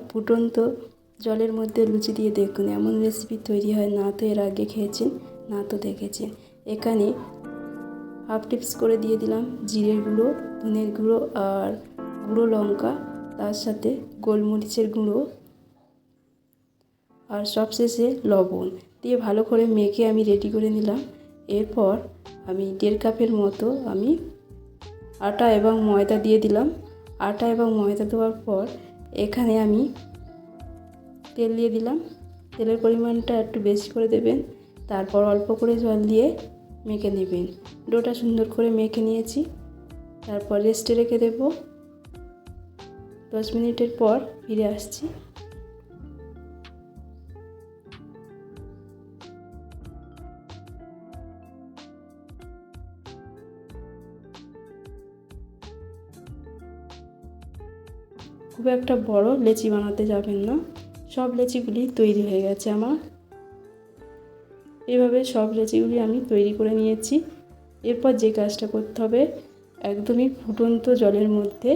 ফুটন্ত জলের মধ্যে লুচি দিয়ে দেখুন, এমন রেসিপি তৈরি হয় না তো এর আগে খেয়েছেন না তো দেখেছেন। এখানে হাফ টিপস করে দিয়ে দিলাম জিরের গুঁড়ো, ধনের গুঁড়ো আর গুঁড়ো লঙ্কা, তার সাথে গোলমরিচের গুঁড়ো আর সবশেষে লবণ দিয়ে ভালো করে মেখে আমি রেডি করে নিলাম। এরপর আমি 1.5 কাপের মতো আমি আটা এবং ময়দা দিয়ে দিলাম। আটা এবং ময়দা দেওয়ার পর এখানে আমি তেল দিয়ে দিলাম। তেলের পরিমাণটা একটু বেশি করে দেবেন। তারপর অল্প করে জল দিয়ে মেখে নেবেন। ডোটা সুন্দর করে মেখে নিয়েছি। তারপর রেস্টে রেখে দেব। 10 মিনিটের পর ফিরে আসছি। খুব একটা বড় লেচি বানাতে যাবেন না। সব লেচিগুলি তৈরি হয়ে গেছে আমার। এভাবে সব লেচিগুলি আমি তৈরি করে নিয়েছি। এরপর যে কাজটা করতে হবে, একদমই ফুটন্ত জলের মধ্যে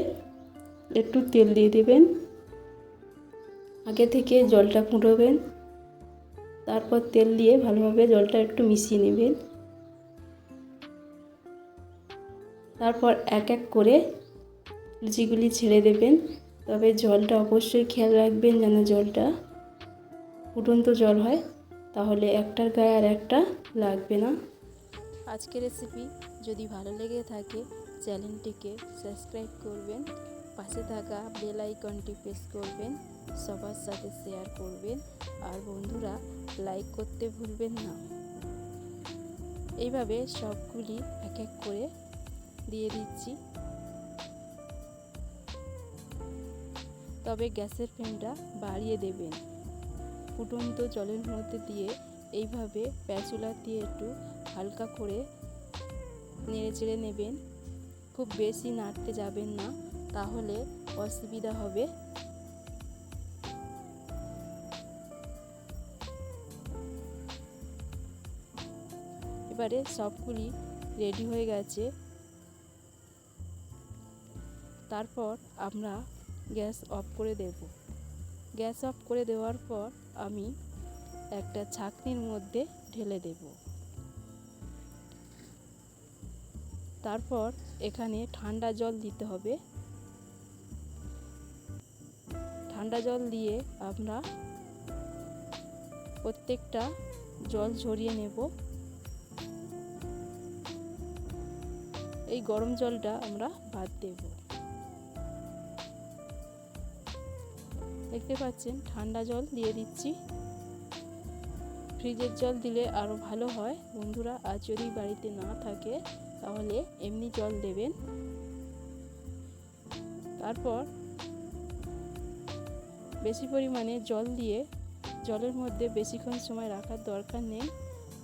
একটু তেল দিয়ে দেবেন। আগে থেকে জলটা ফুটাবেন, তারপর তেল দিয়ে ভালোভাবে জলটা একটু মিশিয়ে নেবেন। তারপর এক এক করে লুচিগুলি ছেড়ে দেবেন। তবে জলটা অবশ্যই খেয়াল রাখবেন যেন জলটা ফুটন্ত জল হয়, তাহলে একটার গায়ে আর একটা লাগবে না। আজকের রেসিপি যদি ভালো লেগে থাকে চ্যানেলটিকে সাবস্ক্রাইব করবেন, পাশে থাকা বেল আইকনটি প্রেস করবেন, সবার সাথে শেয়ার করবেন আর বন্ধুরা লাইক করতে ভুলবেন না। এইভাবে সবগুলি এক এক করে দিয়ে দিচ্ছি। তবে গ্যাসের ফ্লেমটা বাড়িয়ে দেবেন। ফুটন্ত জলের মধ্যে দিয়ে এইভাবে স্প্যাচুলা দিয়ে একটু হালকা করে নেড়ে চেড়ে নেবেন। খুব বেশি নাড়তে যাবেন না, তাহলে অসুবিধা হবে। এবারে সবগুলি রেডি হয়ে গেছে। তারপর আমরা গ্যাস অফ করে দেব। গ্যাস অফ করে দেওয়ার পর আমি একটা ছাঁকনির মধ্যে ঢেলে দেব। তারপর এখানে ঠান্ডা জল দিতে হবে। ঠান্ডা জল দিয়ে আমরা প্রত্যেকটা জল ঝরিয়ে নেব। এই গরম জলটা আমরা বাদ দেব। দেখতে পাচ্ছেন ঠান্ডা জল দিয়ে দিচ্ছি। ফ্রিজের জল দিলে আরও ভালো হয় বন্ধুরা। আর যদি বাড়িতে না থাকে তাহলে এমনি জল দেবেন। তারপর বেশি পরিমাণে জল দিয়ে জলের মধ্যে বেশিক্ষণ সময় রাখার দরকার নেই।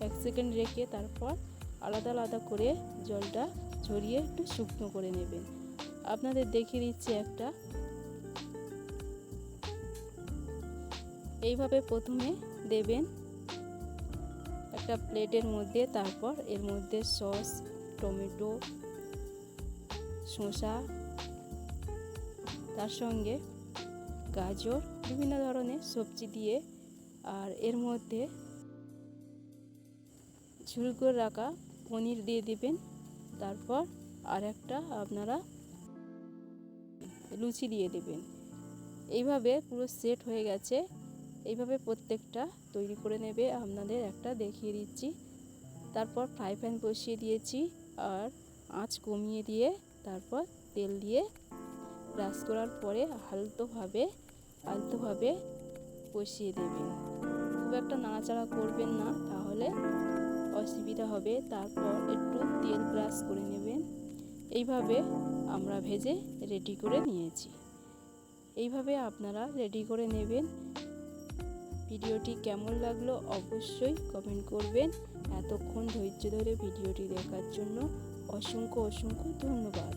1 সেকেন্ড রেখে তারপর আলাদা আলাদা করে জলটা ঝরিয়ে একটু শুকনো করে নেবেন। আপনাদের দেখিয়ে দিচ্ছি একটা। এইভাবে প্রথমে দেবেন একটা প্লেটের মধ্যে। তারপর এর মধ্যে সস, টমেটো, শসা, তার সঙ্গে গাজর, বিভিন্ন ধরনের সবজি দিয়ে আর এর মধ্যে ঝুল করে রাখা পনির দিয়ে দিবেন। তারপর আর একটা আপনারা লুচি দিয়ে দেবেন। এইভাবে পুরো সেট হয়ে গেছে। এইভাবে প্রত্যেকটা তৈরি করে নেবে। আপনাদের একটা দেখিয়ে দিচ্ছি। তারপর ফ্রাই প্যান বসিয়ে দিয়েছি আর আঁচ কমিয়ে দিয়ে তারপর তেল দিয়ে ব্রাশ করার পরে আলতোভাবে বসিয়ে দেবেন। খুব একটা নাড়াচাড়া করবেন না, তাহলে অসুবিধা হবে। তারপর একটু তেল ব্রাশ করে নেবেন। এইভাবে আমরা ভেজে রেডি করে নিয়েছি। এইভাবে আপনারা রেডি করে নেবেন। ভিডিওটি কেমন লাগলো অবশ্যই কমেন্ট করবেন। এতক্ষণ ধৈর্য ধরে ভিডিওটি দেখার জন্য অসংখ্য ধন্যবাদ।